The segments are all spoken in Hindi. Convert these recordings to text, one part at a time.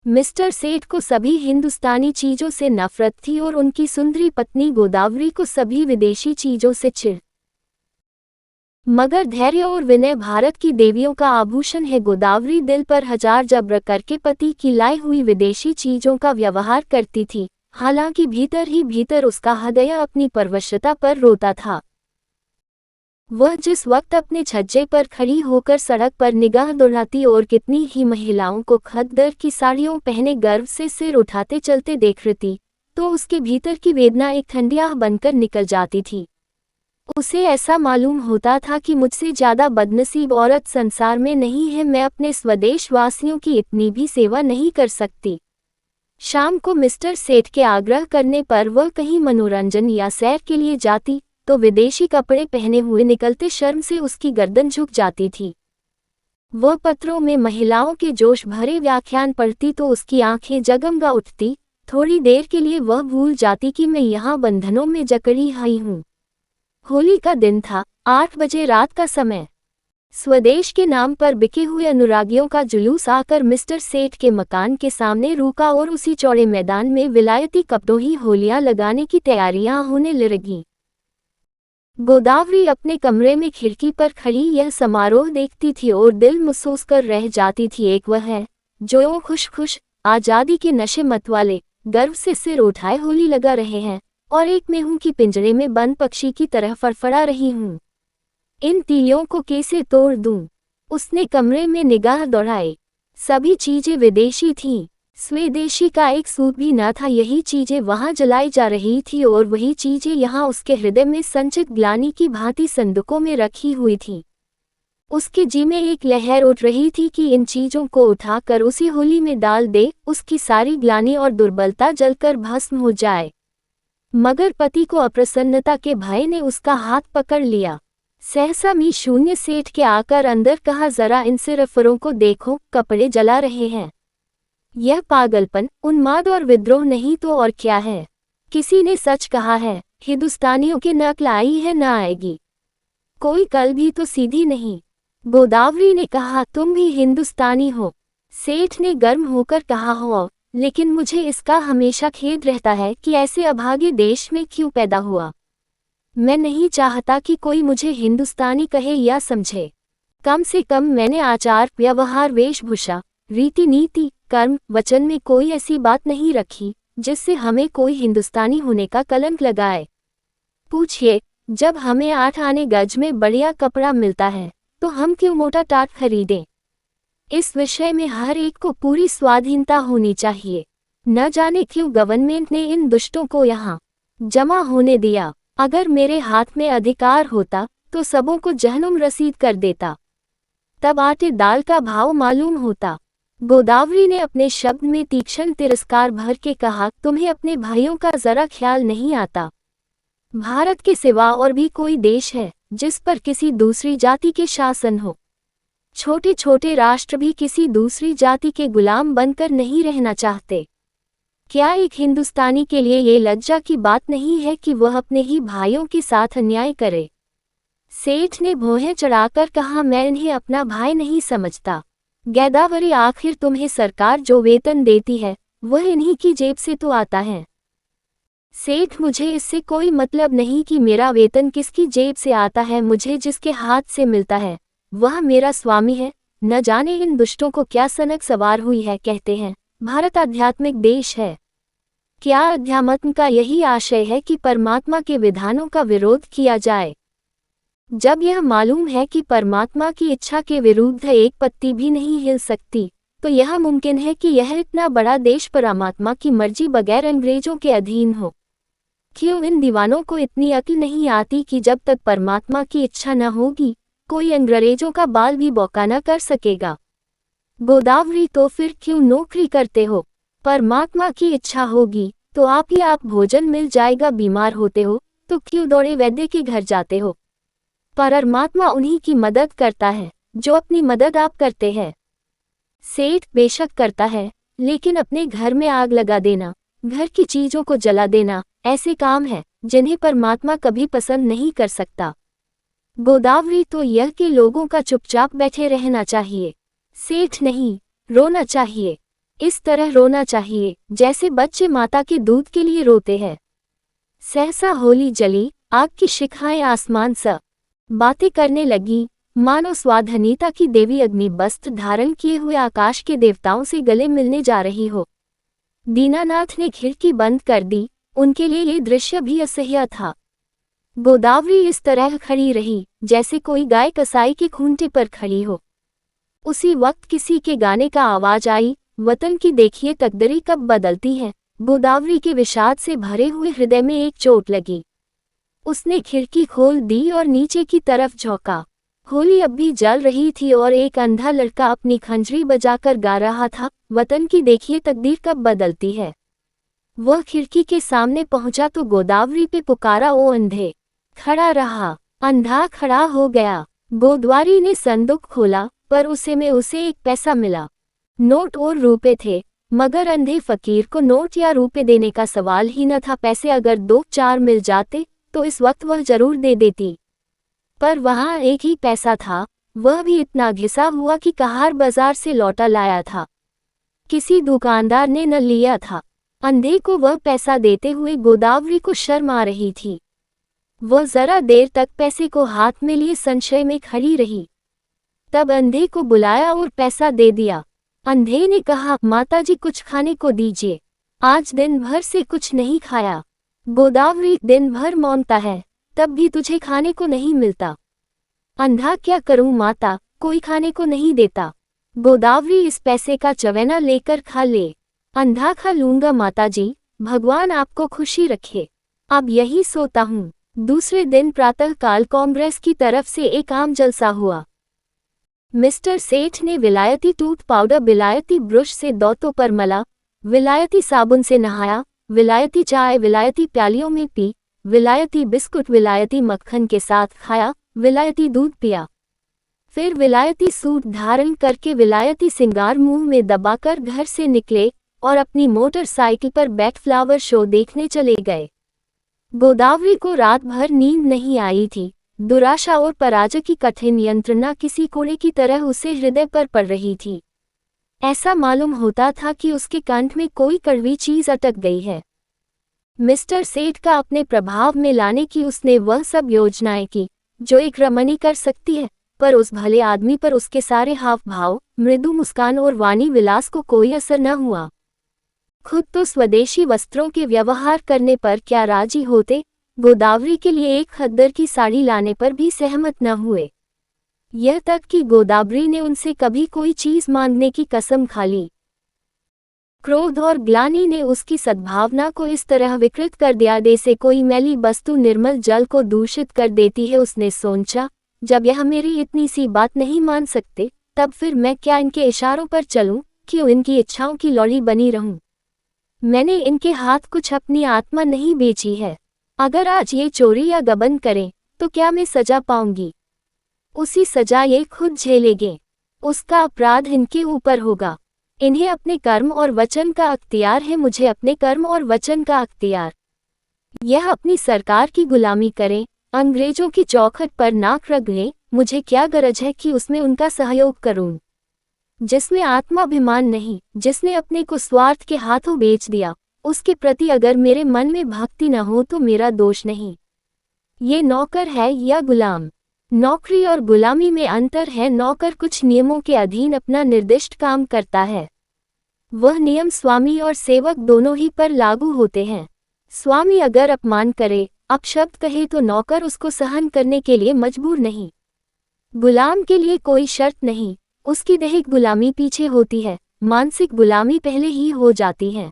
मिस्टर सेठ को सभी हिंदुस्तानी चीजों से नफरत थी और उनकी सुंदरी पत्नी गोदावरी को सभी विदेशी चीजों से चिढ़। मगर धैर्य और विनय भारत की देवियों का आभूषण है। गोदावरी दिल पर हजार जबर करके पति की लाई हुई विदेशी चीजों का व्यवहार करती थी, हालांकि भीतर ही भीतर उसका हृदय अपनी परवशता पर रोता था। वह जिस वक्त अपने छज्जे पर खड़ी होकर सड़क पर निगाह दौड़ाती और कितनी ही महिलाओं को खद्दर की साड़ियों पहने गर्व से सिर उठाते चलते देख रही, तो उसके भीतर की वेदना एक ठंडी आह बनकर निकल जाती थी। उसे ऐसा मालूम होता था कि मुझसे ज्यादा बदनसीब औरत संसार में नहीं है। मैं अपने स्वदेश वासियों की इतनी भी सेवा नहीं कर सकती। शाम को मिस्टर सेठ के आग्रह करने पर वह कहीं मनोरंजन या सैर के लिए जाती तो विदेशी कपड़े पहने हुए निकलते शर्म से उसकी गर्दन झुक जाती थी। वह पत्रों में महिलाओं के जोश भरे व्याख्यान पढ़ती तो उसकी आंखें जगमगा उठती। थोड़ी देर के लिए वह भूल जाती कि मैं यहाँ बंधनों में जकड़ी आई हूँ। होली का दिन था, 8 बजे रात का समय। स्वदेश के नाम पर बिके हुए अनुरागियों का जुलूस आकर मिस्टर सेठ के मकान के सामने रुका और उसी चौड़े मैदान में विलायती कपड़ों ही होलियां लगाने की तैयारियां होने लगीं। गोदावरी अपने कमरे में खिड़की पर खड़ी यह समारोह देखती थी और दिल महसूस कर रह जाती थी। एक वह है जो खुश खुश आज़ादी के नशे मत वाले गर्व से सिर उठाए होली लगा रहे हैं, और एक मैं हूं कि पिंजरे में बंद पक्षी की तरह फड़फड़ा रही हूं। इन तीलियों को कैसे तोड़ दूं? उसने कमरे में निगाह दौड़ाई। सभी चीजें विदेशी थीं, स्वदेशी का एक सूत भी न था। यही चीजें वहां जलाई जा रही थी और वही चीजें यहाँ उसके हृदय में संचित ग्लानि की भांति संदूकों में रखी हुई थी। उसके जी में एक लहर उठ रही थी कि इन चीजों को उठाकर उसी होली में डाल दे, उसकी सारी ग्लानि और दुर्बलता जलकर भस्म हो जाए। मगर पति को अप्रसन्नता के भय ने उसका हाथ पकड़ लिया। सहसा मी शून्य सेठ के आकर अंदर कहा, जरा इन सिरफरों को देखो, कपड़े जला रहे हैं। यह पागलपन, उन्माद और विद्रोह नहीं तो और क्या है? किसी ने सच कहा है, हिंदुस्तानियों की नकल आई है न आएगी। कोई कल भी तो सीधी नहीं। गोदावरी ने कहा, तुम भी हिंदुस्तानी हो? सेठ ने गर्म होकर कहा, हो, लेकिन मुझे इसका हमेशा खेद रहता है कि ऐसे अभागे देश में क्यों पैदा हुआ। मैं नहीं चाहता कि कोई मुझे हिंदुस्तानी कहे या समझे। कम से कम मैंने आचार व्यवहार वेशभूषा रीति नीति कर्म वचन में कोई ऐसी बात नहीं रखी जिससे हमें कोई हिंदुस्तानी होने का कलंक लगाए। पूछिए, जब हमें 8 आने गज में बढ़िया कपड़ा मिलता है तो हम क्यों मोटा टाट खरीदें? इस विषय में हर एक को पूरी स्वाधीनता होनी चाहिए। न जाने क्यों गवर्नमेंट ने इन दुष्टों को यहाँ जमा होने दिया। अगर मेरे हाथ में अधिकार होता तो सबों को जहन्नुम रसीद कर देता। तब आटे दाल का भाव मालूम होता। गोदावरी ने अपने शब्द में तीक्ष्ण तिरस्कार भर के कहा, तुम्हें अपने भाइयों का जरा ख्याल नहीं आता? भारत के सिवा और भी कोई देश है जिस पर किसी दूसरी जाति के शासन हो? छोटे छोटे राष्ट्र भी किसी दूसरी जाति के गुलाम बनकर नहीं रहना चाहते। क्या एक हिंदुस्तानी के लिए ये लज्जा की बात नहीं है कि वह अपने ही भाइयों के साथ अन्याय करे? सेठ ने भौहें चढ़ाकर कहा, मैं इन्हें अपना भाई नहीं समझता। गोदावरी, आखिर तुम्हें सरकार जो वेतन देती है वह इन्हीं की जेब से तो आता है। सेठ, मुझे इससे कोई मतलब नहीं कि मेरा वेतन किसकी जेब से आता है। मुझे जिसके हाथ से मिलता है वह मेरा स्वामी है। न जाने इन दुष्टों को क्या सनक सवार हुई है। कहते हैं भारत आध्यात्मिक देश है। क्या अध्यात्म का यही आशय है कि परमात्मा के विधानों का विरोध किया जाए? जब यह मालूम है कि परमात्मा की इच्छा के विरुद्ध एक पत्ती भी नहीं हिल सकती, तो यह मुमकिन है कि यह इतना बड़ा देश परमात्मा की मर्जी बगैर अंग्रेजों के अधीन हो। क्यों इन दीवानों को इतनी अक्ल नहीं आती कि जब तक परमात्मा की इच्छा न होगी कोई अंग्रेजों का बाल भी बौका न कर सकेगा? गोदावरी, तो फिर क्यों नौकरी करते हो? परमात्मा की इच्छा होगी तो आप ही आप भोजन मिल जाएगा। बीमार होते हो तो क्यों दौड़े वैद्य के घर जाते हो? परमात्मा उन्हीं की मदद करता है जो अपनी मदद आप करते हैं। सेठ, बेशक करता है, लेकिन अपने घर में आग लगा देना, घर की चीजों को जला देना ऐसे काम है जिन्हें परमात्मा कभी पसंद नहीं कर सकता। गोदावरी, तो यह कि लोगों का चुपचाप बैठे रहना चाहिए। सेठ, नहीं, रोना चाहिए। इस तरह रोना चाहिए जैसे बच्चे माता के दूध के लिए रोते हैं। सहसा होली जली, आग की शिखाएं आसमान सा बातें करने लगी, मानो स्वाधीनता की देवी अग्नि वस्त्र धारण किए हुए आकाश के देवताओं से गले मिलने जा रही हो। दीनानाथ ने खिड़की बंद कर दी, उनके लिए ये दृश्य भी असह्य था। गोदावरी इस तरह खड़ी रही जैसे कोई गाय कसाई के खूंटे पर खड़ी हो। उसी वक्त किसी के गाने का आवाज आई, वतन की देखिए तकदीरें कब बदलती हैं। गोदावरी के विषाद से भरे हुए हृदय में एक चोट लगी। उसने खिड़की खोल दी और नीचे की तरफ झोंका। होली अब भी जल रही थी और एक अंधा लड़का अपनी खंजरी बजाकर गा रहा था, वतन की देखिए तकदीर कब बदलती है। वह खिड़की के सामने पहुंचा तो गोदावरी पे पुकारा, ओ अंधे। खड़ा रहा, अंधा खड़ा हो गया। गोदवारी ने संदूक खोला, पर उसे एक पैसा मिला। नोट और रुपए थे, मगर अंधे फकीर को नोट या रुपए देने का सवाल ही न था। पैसे अगर 2-4 मिल जाते तो इस वक्त वह जरूर दे देती, पर वहाँ एक ही पैसा था, वह भी इतना घिसा हुआ कि कहार बाजार से लौटा लाया था। किसी दुकानदार ने न लिया था। अंधे को वह पैसा देते हुए गोदावरी को शर्म आ रही थी। वह जरा देर तक पैसे को हाथ में लिए संशय में खड़ी रही। तब अंधे को बुलाया और पैसा दे दिया। अंधे ने कहा, माताजी कुछ खाने को दीजिए, आज दिन भर से कुछ नहीं खाया। गोदावरी, दिन भर मौनता है, तब भी तुझे खाने को नहीं मिलता। अंधा, क्या करूं माता, कोई खाने को नहीं देता। गोदावरी, इस पैसे का चवेना लेकर खा ले। अंधा, खा लूंगा माताजी, भगवान आपको खुशी रखे, अब यही सोता हूँ। दूसरे दिन प्रातःकाल कांग्रेस की तरफ से एक आम जलसा हुआ। मिस्टर सेठ ने विलायती टूथ पाउडर विलायती ब्रश से दांतों पर मला, विलायती साबुन से नहाया, विलायती चाय विलायती प्यालियों में पी, विलायती बिस्कुट विलायती मक्खन के साथ खाया, विलायती दूध पिया। फिर विलायती सूट धारण करके विलायती सिंगार मुंह में दबाकर घर से निकले और अपनी मोटरसाइकिल पर बैठ फ्लावर शो देखने चले गए। गोदावरी को रात भर नींद नहीं आई थी। दुराशा और पराजय की कठिन यंत्रणा किसी कोड़े की तरह उसे हृदय पर पड़ रही थी। ऐसा मालूम होता था कि उसके कंठ में कोई कड़वी चीज अटक गई है। मिस्टर सेठ का अपने प्रभाव में लाने की उसने वह सब योजनाएं की जो एक रमणी कर सकती है, पर उस भले आदमी पर उसके सारे हाव भाव, मृदु मुस्कान और वाणी विलास को कोई असर न हुआ। खुद तो स्वदेशी वस्त्रों के व्यवहार करने पर क्या राजी होते, गोदावरी के लिए एक खद्दर की साड़ी लाने पर भी सहमत न हुए। यह तक कि गोदावरी ने उनसे कभी कोई चीज मांगने की कसम खा ली। क्रोध और ग्लानि ने उसकी सद्भावना को इस तरह विकृत कर दिया जैसे कोई मैली वस्तु निर्मल जल को दूषित कर देती है। उसने सोचा, जब यह मेरी इतनी सी बात नहीं मान सकते, तब फिर मैं क्या इनके इशारों पर चलूं, क्यों इनकी इच्छाओं की लौड़ी बनी रहूं। मैंने इनके हाथ कुछ अपनी आत्मा नहीं बेची है। अगर आज ये चोरी या गबन करें तो क्या मैं सजा पाऊंगी? उसी सजा ये खुद झेलेंगे। उसका अपराध इनके ऊपर होगा। इन्हें अपने कर्म और वचन का अख्तियार है, मुझे अपने कर्म और वचन का अख्तियार। यह अपनी सरकार की गुलामी करें, अंग्रेजों की चौखट पर नाक रगड़ें, मुझे क्या गरज है कि उसमें उनका सहयोग करूं। जिसमें आत्माभिमान नहीं, जिसने अपने को स्वार्थ के हाथों बेच दिया, उसके प्रति अगर मेरे मन में भक्ति न हो तो मेरा दोष नहीं। ये नौकर है या गुलाम? नौकरी और गुलामी में अंतर है। नौकर कुछ नियमों के अधीन अपना निर्दिष्ट काम करता है। वह नियम स्वामी और सेवक दोनों ही पर लागू होते हैं। स्वामी अगर अपमान करे, अपशब्द कहे तो नौकर उसको सहन करने के लिए मजबूर नहीं। गुलाम के लिए कोई शर्त नहीं, उसकी दैहिक गुलामी पीछे होती है, मानसिक गुलामी पहले ही हो जाती है।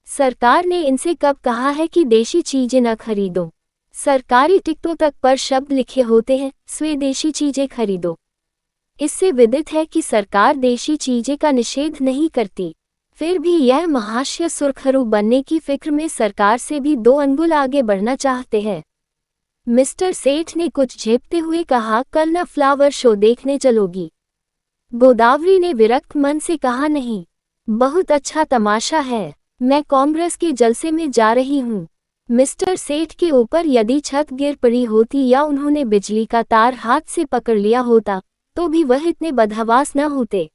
सरकार ने इनसे कब कहा है कि देशी चीजें न खरीदो? सरकारी टिकटों तक पर शब्द लिखे होते हैं, स्वदेशी चीजें खरीदो। इससे विदित है कि सरकार देशी चीजें का निषेध नहीं करती। फिर भी यह महाशय सुरखरू बनने की फिक्र में सरकार से भी 2 अंगुल आगे बढ़ना चाहते हैं। मिस्टर सेठ ने कुछ झेपते हुए कहा, कल न फ्लावर शो देखने चलोगी? गोदावरी ने विरक्त मन से कहा, नहीं, बहुत अच्छा तमाशा है, मैं कांग्रेस के जलसे में जा रही हूँ। मिस्टर सेठ के ऊपर यदि छत गिर पड़ी होती या उन्होंने बिजली का तार हाथ से पकड़ लिया होता तो भी वह इतने बदहवास न होते।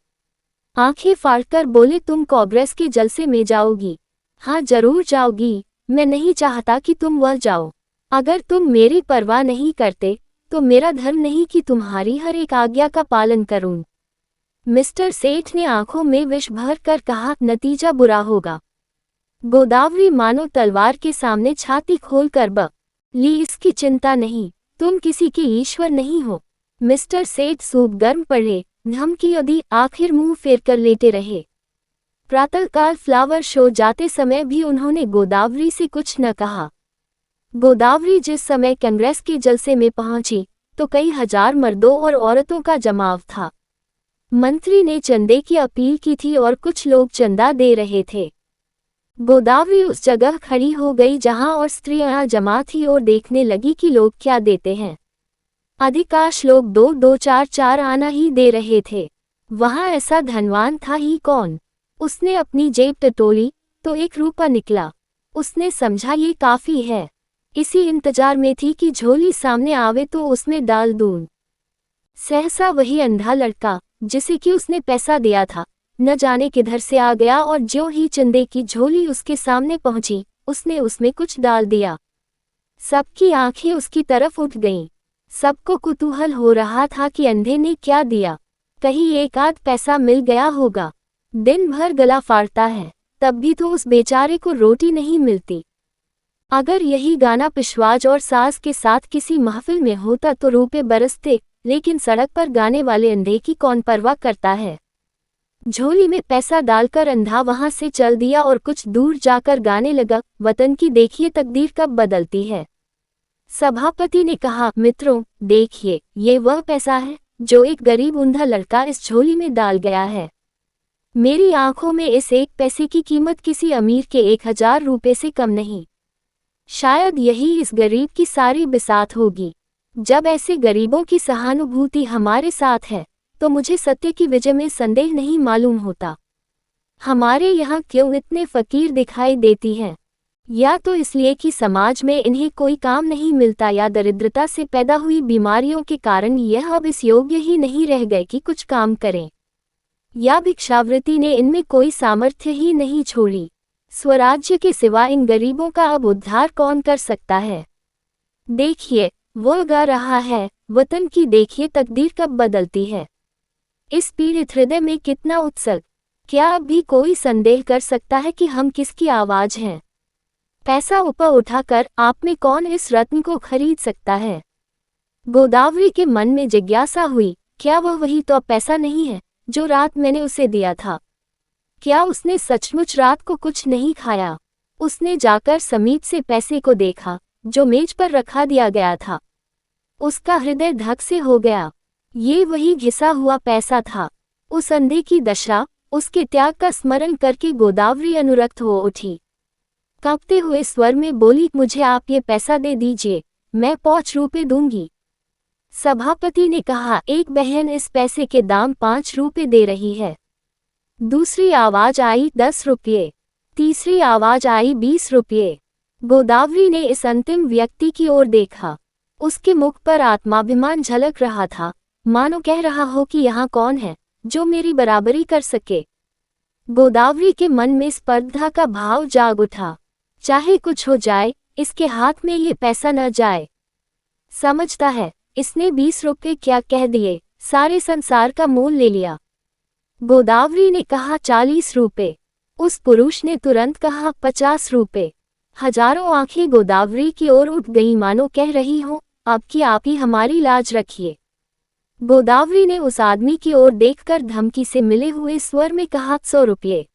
आंखें फाड़कर बोले, तुम कांग्रेस के जलसे में जाओगी? हाँ जरूर जाओगी। मैं नहीं चाहता कि तुम वह जाओ। अगर तुम मेरी परवाह नहीं करते तो मेरा धर्म नहीं कि तुम्हारी हर एक आज्ञा का पालन करूं। मिस्टर सेठ ने आंखों में विष भर कर कहा, नतीजा बुरा होगा। गोदावरी मानो तलवार के सामने छाती खोलकर ली, इसकी चिंता नहीं, तुम किसी के ईश्वर नहीं हो। मिस्टर सेठ सूप गर्म पड़े, धमकी दी, आखिर मुंह फेर कर लेटे रहे। प्रातःकाल फ्लावर शो जाते समय भी उन्होंने गोदावरी से कुछ न कहा। गोदावरी जिस समय कांग्रेस के जलसे में पहुंची तो कई हजार मर्दों और औरतों का जमाव था। मंत्री ने चंदे की अपील की थी और कुछ लोग चंदा दे रहे थे। गोदावरी उस जगह खड़ी हो गई जहां और स्त्रियां जमा थी और देखने लगी कि लोग क्या देते हैं। अधिकांश लोग 2-2, 4-4 आना ही दे रहे थे। वहां ऐसा धनवान था ही कौन? उसने अपनी जेब टटोली तो 1 रुपया निकला। उसने समझा ये काफी है। इसी इंतजार में थी कि झोली सामने आवे तो उसमें डाल दूं। सहसा वही अंधा लड़का जिसे कि उसने पैसा दिया था न जाने किधर से आ गया और ज्यों ही चंदे की झोली उसके सामने पहुंची उसने उसमें कुछ डाल दिया। सबकी आंखें उसकी तरफ उठ गईं। सबको कुतूहल हो रहा था कि अंधे ने क्या दिया, कहीं 1 आध पैसा मिल गया होगा। दिन भर गला फाड़ता है तब भी तो उस बेचारे को रोटी नहीं मिलती। अगर यही गाना पिशवाज और सास के साथ किसी महफिल में होता तो रुपए बरसते, लेकिन सड़क पर गाने वाले अंधे की कौन परवाह करता है। झोली में पैसा डालकर अंधा वहां से चल दिया और कुछ दूर जाकर गाने लगा, वतन की देखिए तकदीर कब बदलती है। सभापति ने कहा, मित्रों देखिए, ये वह पैसा है जो एक गरीब अंधा लड़का इस झोली में डाल गया है। मेरी आंखों में इस 1 पैसे की कीमत किसी अमीर के 1000 रुपए से कम नहीं। शायद यही इस गरीब की सारी बिसात होगी। जब ऐसे गरीबों की सहानुभूति हमारे साथ है तो मुझे सत्य की विजय में संदेह नहीं मालूम होता। हमारे यहाँ क्यों इतने फकीर दिखाई देती हैं? या तो इसलिए कि समाज में इन्हें कोई काम नहीं मिलता या दरिद्रता से पैदा हुई बीमारियों के कारण यह अब इस योग्य ही नहीं रह गए कि कुछ काम करें, या भिक्षावृत्ति ने इनमें कोई सामर्थ्य ही नहीं छोड़ी। स्वराज्य के सिवा इन गरीबों का अब उद्धार कौन कर सकता है? देखिए वो गा रहा है, वतन की देखिए तकदीर कब बदलती है। इस पीड़ित हृदय में कितना उत्सव! क्या अब भी कोई संदेह कर सकता है कि हम किसकी आवाज हैं? पैसा ऊपर उठाकर आप में कौन इस रत्न को खरीद सकता है? गोदावरी के मन में जिज्ञासा हुई, क्या वह वही तो पैसा नहीं है जो रात मैंने उसे दिया था? क्या उसने सचमुच रात को कुछ नहीं खाया? उसने जाकर समीप से पैसे को देखा जो मेज पर रखा दिया गया था। उसका हृदय धक से हो गया। ये वही घिसा हुआ पैसा था। उस अंधे की दशा, उसके त्याग का स्मरण करके गोदावरी अनुरक्त हो उठी। कांपते हुए स्वर में बोली, मुझे आप ये पैसा दे दीजिए, मैं 5 रुपए दूंगी। सभापति ने कहा, एक बहन इस पैसे के दाम 5 रुपए दे रही है। दूसरी आवाज आई 10 रुपये। तीसरी आवाज आई 20 रुपये। गोदावरी ने इस अंतिम व्यक्ति की ओर देखा। उसके मुख पर आत्माभिमान झलक रहा था, मानो कह रहा हो कि यहाँ कौन है जो मेरी बराबरी कर सके। गोदावरी के मन में स्पर्धा का भाव जाग उठा। चाहे कुछ हो जाए, इसके हाथ में ये पैसा न जाए। समझता है, इसने 20 रुपये क्या कह दिए, सारे संसार का मोल ले लिया। गोदावरी ने कहा 40 रुपये। उस पुरुष ने तुरंत कहा 50 रुपये। हजारों आंखें गोदावरी की ओर उठ गईं, मानो कह रही हो, अब की आप ही हमारी लाज रखिए। गोदावरी ने उस आदमी की ओर देखकर धमकी से मिले हुए स्वर में कहा 100 रुपये।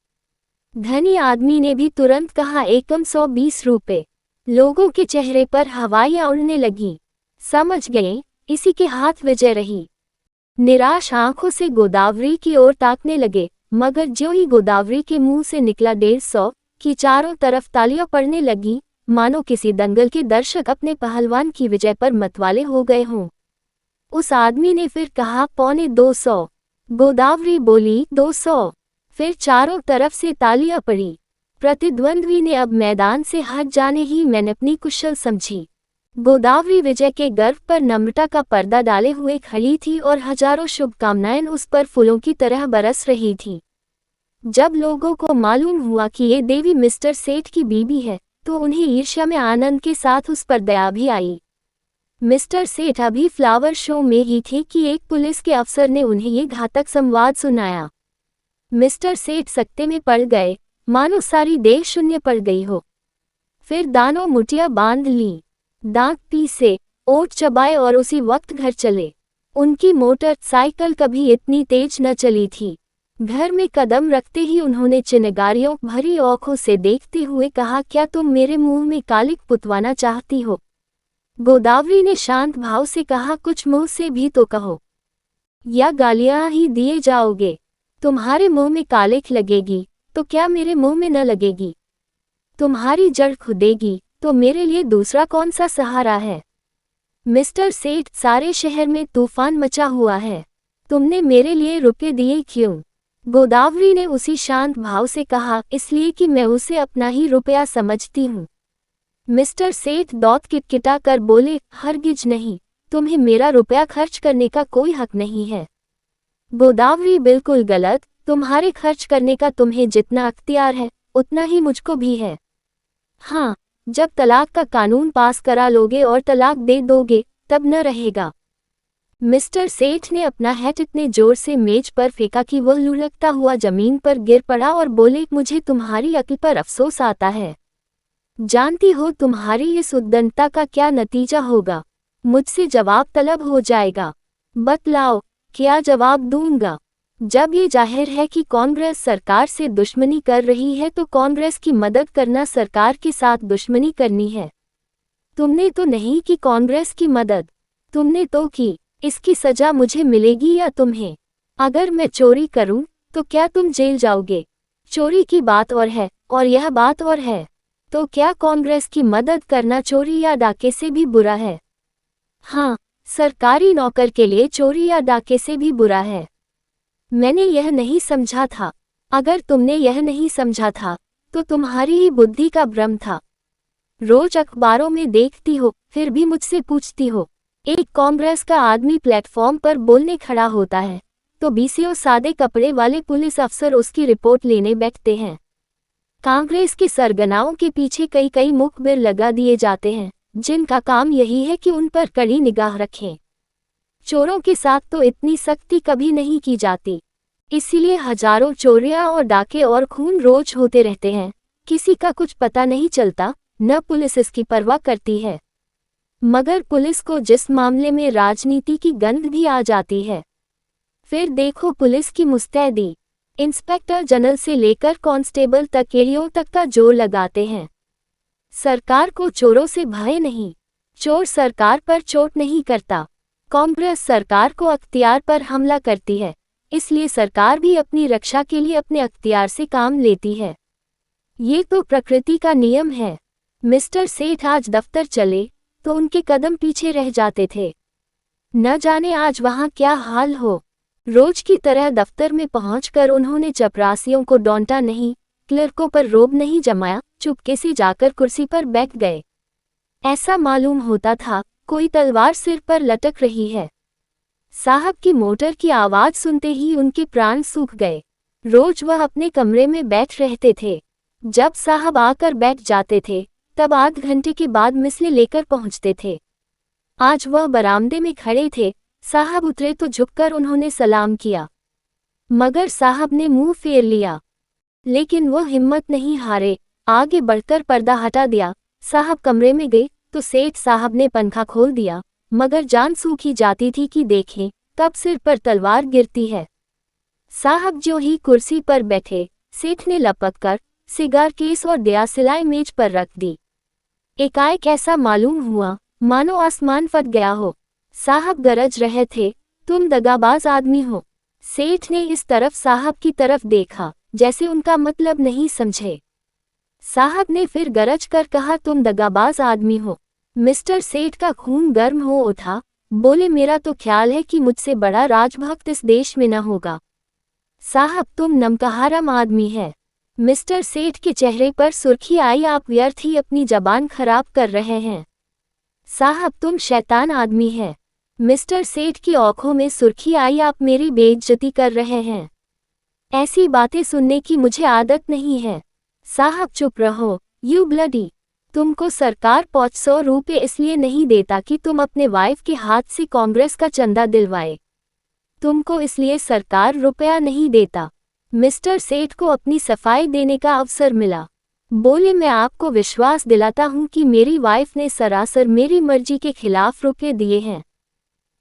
धनी आदमी ने भी तुरंत कहा एकम 120 रुपये। लोगों के चेहरे पर हवाइयां उड़ने लगीं। समझ गए, इसी के हाथ विजय रही। निराश आंखों से गोदावरी की ओर ताकने लगे, मगर ज्यों ही गोदावरी के मुंह से निकला 150 की चारों तरफ तालियां पड़ने लगी, मानो किसी दंगल के दर्शक अपने पहलवान की विजय पर मतवाले हो गए हों। उस आदमी ने फिर कहा 250। गोदावरी बोली 200। फिर चारों तरफ से तालियां पड़ी। प्रतिद्वंद्वी ने अब मैदान से हट जाने ही मैंने अपनी कुशल समझी। गोदावरी विजय के गर्व पर नम्रता का पर्दा डाले हुए खड़ी थी और हजारों शुभकामनाएं उस पर फूलों की तरह बरस रही थी। जब लोगों को मालूम हुआ कि ये देवी मिस्टर सेठ की बीबी है, तो उन्हें ईर्ष्या में आनंद के साथ उस पर दया भी आई। मिस्टर सेठ अभी फ्लावर शो में ही थे कि एक पुलिस के अफसर ने उन्हें ये घातक संवाद सुनाया। मिस्टर सेठ सकते में पड़ गए, मानो सारी देह शून्य पड़ गई हो। फिर दानों मुठिया बांध ली, दांत पीसे, ओठ चबाए और उसी वक्त घर चले। उनकी मोटर साइकिल कभी इतनी तेज न चली थी। घर में कदम रखते ही उन्होंने चिनगारियों भरी आंखों से देखते हुए कहा, क्या तुम मेरे मुंह में कालिक पुतवाना चाहती हो? गोदावरी ने शांत भाव से कहा, कुछ मुंह से भी तो कहो, या गालियां ही दिए जाओगे? तुम्हारे मुंह में कालिक लगेगी तो क्या मेरे मुंह में न लगेगी? तुम्हारी जड़ खुदेगी तो मेरे लिए दूसरा कौन सा सहारा है? मिस्टर सेठ, सारे शहर में तूफान मचा हुआ है, तुमने मेरे लिए रुपए दिए क्यों? गोदावरी ने उसी शांत भाव से कहा, इसलिए कि मैं उसे अपना ही रुपया समझती हूँ। मिस्टर सेठ दांत किटकिटा कर बोले, हरगिज नहीं, तुम्हें मेरा रुपया खर्च करने का कोई हक नहीं है। गोदावरी, बिल्कुल गलत, तुम्हारे खर्च करने का तुम्हें जितना अख्तियार है उतना ही मुझको भी है। हाँ, जब तलाक का कानून पास करा लोगे और तलाक दे दोगे तब न रहेगा। मिस्टर सेठ ने अपना हैट इतने जोर से मेज पर फेंका कि वो लुढ़कता हुआ जमीन पर गिर पड़ा और बोले, मुझे तुम्हारी अक्ल पर अफसोस आता है। जानती हो तुम्हारी इस उद्दंडता का क्या नतीजा होगा? मुझसे जवाब तलब हो जाएगा। बतलाओ, क्या जवाब दूंगा? जब ये जाहिर है कि कांग्रेस सरकार से दुश्मनी कर रही है तो कांग्रेस की मदद करना सरकार के साथ दुश्मनी करनी है। तुमने तो नहीं की कांग्रेस की मदद, तुमने तो की। इसकी सजा मुझे मिलेगी या तुम्हें? अगर मैं चोरी करूं तो क्या तुम जेल जाओगे? चोरी की बात और है और यह बात और है। तो क्या कांग्रेस की मदद करना चोरी या डाके से भी बुरा है? हाँ, सरकारी नौकर के लिए चोरी या डाके से भी बुरा है। मैंने यह नहीं समझा था। अगर तुमने यह नहीं समझा था तो तुम्हारी ही बुद्धि का भ्रम था। रोज अखबारों में देखती हो, फिर भी मुझसे पूछती हो। एक कांग्रेस का आदमी प्लेटफॉर्म पर बोलने खड़ा होता है तो बीसीओ सादे कपड़े वाले पुलिस अफसर उसकी रिपोर्ट लेने बैठते हैं। कांग्रेस के सरगनाओं के पीछे कई कई मुखबिर लगा दिए जाते हैं जिनका काम यही है कि उन पर कड़ी निगाह रखें। चोरों के साथ तो इतनी सख्ती कभी नहीं की जाती, इसीलिए हजारों चोरियां और डाके और खून रोज होते रहते हैं। किसी का कुछ पता नहीं चलता, न पुलिस इसकी परवाह करती है। मगर पुलिस को जिस मामले में राजनीति की गंध भी आ जाती है, फिर देखो पुलिस की मुस्तैदी। इंस्पेक्टर जनरल से लेकर कांस्टेबल तक एड़ियों तक का जोर लगाते हैं। सरकार को चोरों से भय नहीं, चोर सरकार पर चोट नहीं करता। कांग्रेस सरकार को अख्तियार पर हमला करती है, इसलिए सरकार भी अपनी रक्षा के लिए अपने अख्तियार से काम लेती है। ये तो प्रकृति का नियम है। मिस्टर सेठ आज दफ्तर चले तो उनके कदम पीछे रह जाते थे। न जाने आज वहां क्या हाल हो। रोज की तरह दफ्तर में पहुंचकर उन्होंने चपरासियों को डांटा नहीं, क्लर्कों पर रोब नहीं जमाया, चुपके से जाकर कुर्सी पर बैठ गए। ऐसा मालूम होता था कोई तलवार सिर पर लटक रही है। साहब की मोटर की आवाज सुनते ही उनके प्राण सूख गए। रोज वह अपने कमरे में बैठ रहते थे। जब साहब आकर बैठ जाते थे तब आध घंटे के बाद मिसले लेकर पहुंचते थे। आज वह बरामदे में खड़े थे। साहब उतरे तो झुककर उन्होंने सलाम किया, मगर साहब ने मुंह फेर लिया। लेकिन वह हिम्मत नहीं हारे, आगे बढ़कर पर्दा हटा दिया। साहब कमरे में गए तो सेठ साहब ने पंखा खोल दिया, मगर जान सूखी जाती थी कि देखें कब सिर पर तलवार गिरती है। साहब जो ही कुर्सी पर बैठे, सेठ ने लपककर सिगार केस और दियासिलाई मेज पर रख दी। एकाएक ऐसा मालूम हुआ मानो आसमान फट गया हो। साहब गरज रहे थे, तुम दगाबाज आदमी हो। सेठ ने इस तरफ साहब की तरफ देखा जैसे उनका मतलब नहीं समझे। साहब ने फिर गरज कर कहा, तुम दगाबाज आदमी हो। मिस्टर सेठ का खून गर्म हो उठा, बोले, मेरा तो ख्याल है कि मुझसे बड़ा राजभक्त इस देश में न होगा। साहब तुम नमकहाराम आदमी है। मिस्टर सेठ के चेहरे पर सुर्खी आई, आप व्यर्थ ही अपनी जबान खराब कर रहे हैं। साहब तुम शैतान आदमी है। मिस्टर सेठ की आंखों में सुर्खी आई, आप मेरी बेइज्जती कर रहे हैं। ऐसी बातें सुनने की मुझे आदत नहीं है। साहब चुप रहो, यू ब्लडी। तुमको सरकार 500 रुपये इसलिए नहीं देता कि तुम अपने वाइफ के हाथ से कांग्रेस का चंदा दिलवाए। तुमको इसलिए सरकार रुपया नहीं देता। मिस्टर सेठ को अपनी सफाई देने का अवसर मिला। बोले, मैं आपको विश्वास दिलाता हूं कि मेरी वाइफ ने सरासर मेरी मर्जी के खिलाफ रुपये दिए हैं।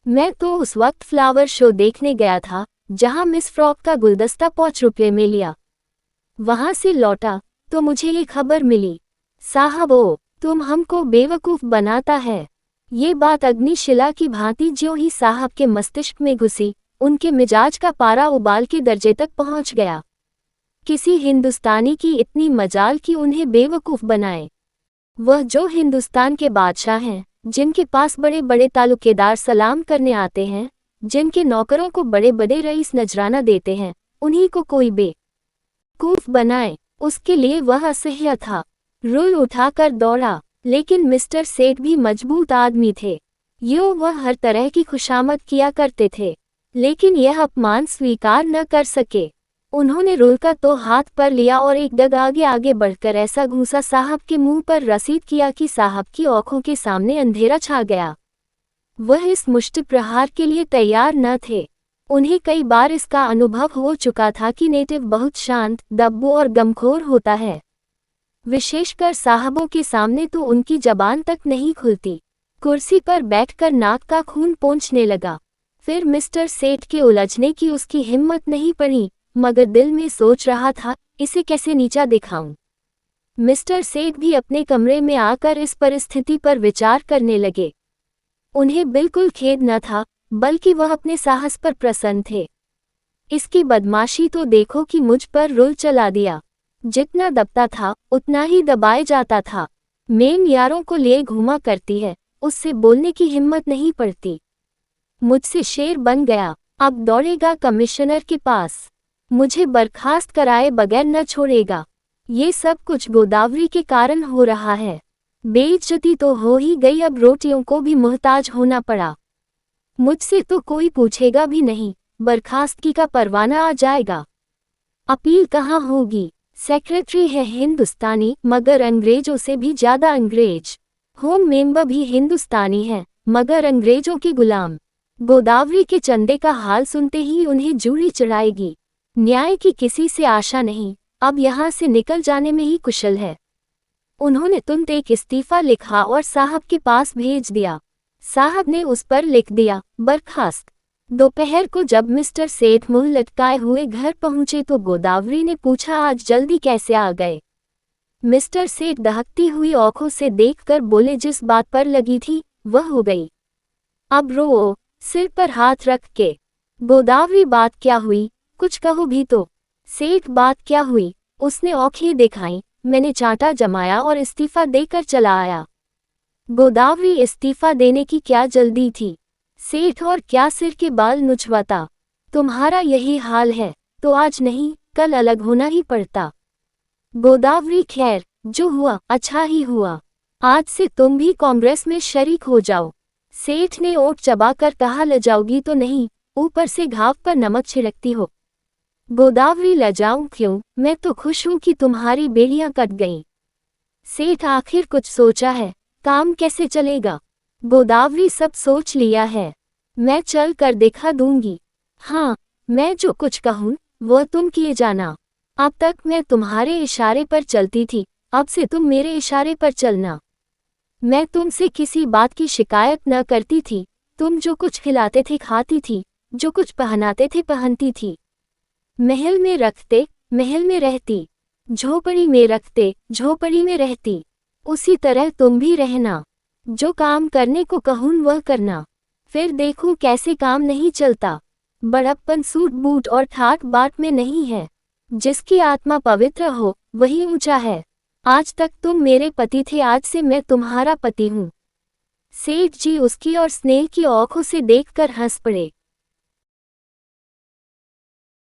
मैं तो उस वक्त फ्लावर शो देखने गया था जहां मिस फ्रॉक का गुलदस्ता 5 रुपये में लिया। वहां से लौटा तो मुझे ये खबर मिली। साहब ओ, तुम हमको बेवकूफ बनाता है। ये बात अग्निशिला की भांति ज्यों ही साहब के मस्तिष्क में घुसी, उनके मिजाज का पारा उबाल के दर्जे तक पहुंच गया। किसी हिंदुस्तानी की इतनी मजाल कि उन्हें बेवकूफ बनाए। वह जो हिंदुस्तान के बादशाह हैं, जिनके पास बड़े बड़े तालुकेदार सलाम करने आते हैं, जिनके नौकरों को बड़े बड़े रईस नजराना देते हैं, उन्हीं को कोई बेवकूफ बनाए, उसके लिए वह असह्य था। रुल उठाकर दौड़ा। लेकिन मिस्टर सेठ भी मजबूत आदमी थे। यो वह हर तरह की खुशामद किया करते थे, लेकिन यह अपमान स्वीकार न कर सके। उन्होंने रुल का तो हाथ पर लिया और एक डग आगे आगे बढ़कर ऐसा घूंसा साहब के मुंह पर रसीद किया कि साहब की आंखों के सामने अंधेरा छा गया। वह इस मुष्टि प्रहार के लिए तैयार न थे। उन्हें कई बार इसका अनुभव हो चुका था कि नेटिव बहुत शांत, दब्बू और गमखोर होता है। विशेषकर साहबों के सामने तो उनकी जबान तक नहीं खुलती। कुर्सी पर बैठकर नाक का खून पोंछने लगा। फिर मिस्टर सेठ के उलझने की उसकी हिम्मत नहीं पड़ी, मगर दिल में सोच रहा था, इसे कैसे नीचा दिखाऊं। मिस्टर सेठ भी अपने कमरे में आकर इस परिस्थिति पर विचार करने लगे। उन्हें बिल्कुल खेद न था, बल्कि वह अपने साहस पर प्रसन्न थे। इसकी बदमाशी तो देखो कि मुझ पर रुल चला दिया। जितना दबता था उतना ही दबाए जाता था। मेम यारों को लिए घूमा करती है, उससे बोलने की हिम्मत नहीं पड़ती। मुझसे शेर बन गया, अब दौड़ेगा कमिश्नर के पास। मुझे बर्खास्त कराए बगैर न छोड़ेगा। ये सब कुछ गोदावरी के कारण हो रहा है। बेइज्जती तो हो ही गई, अब रोटियों को भी मुहताज होना पड़ा। मुझसे तो कोई पूछेगा भी नहीं, बर्खास्तगी का परवाना आ जाएगा। अपील कहाँ होगी? सेक्रेटरी है हिंदुस्तानी, मगर अंग्रेजों से भी ज्यादा अंग्रेज। होम मेंबर भी हिंदुस्तानी है, मगर अंग्रेजों के गुलाम। गोदावरी के चंदे का हाल सुनते ही उन्हें जूड़ी चढ़ाएगी। न्याय की किसी से आशा नहीं, अब यहाँ से निकल जाने में ही कुशल है। उन्होंने तुरंत एक इस्तीफा लिखा और साहब के पास भेज दिया। साहब ने उस पर लिख दिया, बर्खास्त। दोपहर को जब मिस्टर सेठ मुंह लटकाए हुए घर पहुंचे तो गोदावरी ने पूछा, आज जल्दी कैसे आ गए? मिस्टर सेठ दहकती हुई आंखों से देखकर बोले, जिस बात पर लगी थी वह हो गई। अब रो, सिर पर हाथ रख के। गोदावरी, बात क्या हुई? कुछ कहो भी तो। सेठ, बात क्या हुई? उसने आंखें दिखाई, मैंने चांटा जमाया और इस्तीफा देकर चला आया। गोदावरी, इस्तीफा देने की क्या जल्दी थी? सेठ, और क्या सिर के बाल नुचवाता? तुम्हारा यही हाल है तो आज नहीं कल अलग होना ही पड़ता। गोदावरी, खैर जो हुआ अच्छा ही हुआ। आज से तुम भी कांग्रेस में शरीक हो जाओ। सेठ ने ओठ चबाकर कहा, लजाओगी तो नहीं, ऊपर से घाव पर नमक छिड़कती हो। गोदावरी, लजाऊं क्यों, मैं तो खुश हूं कि तुम्हारी बेड़ियां कट गईं। सेठ, आखिर कुछ सोचा है? काम कैसे चलेगा? गोदावरी, सब सोच लिया है, मैं चल कर दिखा दूंगी। हाँ, मैं जो कुछ कहूँ वो तुम किए जाना। अब तक मैं तुम्हारे इशारे पर चलती थी, अब से तुम मेरे इशारे पर चलना। मैं तुमसे किसी बात की शिकायत न करती थी। तुम जो कुछ खिलाते थे खाती थी, जो कुछ पहनाते थे पहनती थी। महल में रखते महल में रहती, झोपड़ी में रखते झोपड़ी में रहती। उसी तरह तुम भी रहना। जो काम करने को कहूँ वह करना, फिर देखूं कैसे काम नहीं चलता। बड़प्पन सूट बूट और ठाट बाट में नहीं है। जिसकी आत्मा पवित्र हो वही ऊंचा है। आज तक तुम मेरे पति थे, आज से मैं तुम्हारा पति हूँ। सेठ जी उसकी और स्नेह की आंखों से देखकर हंस पड़े।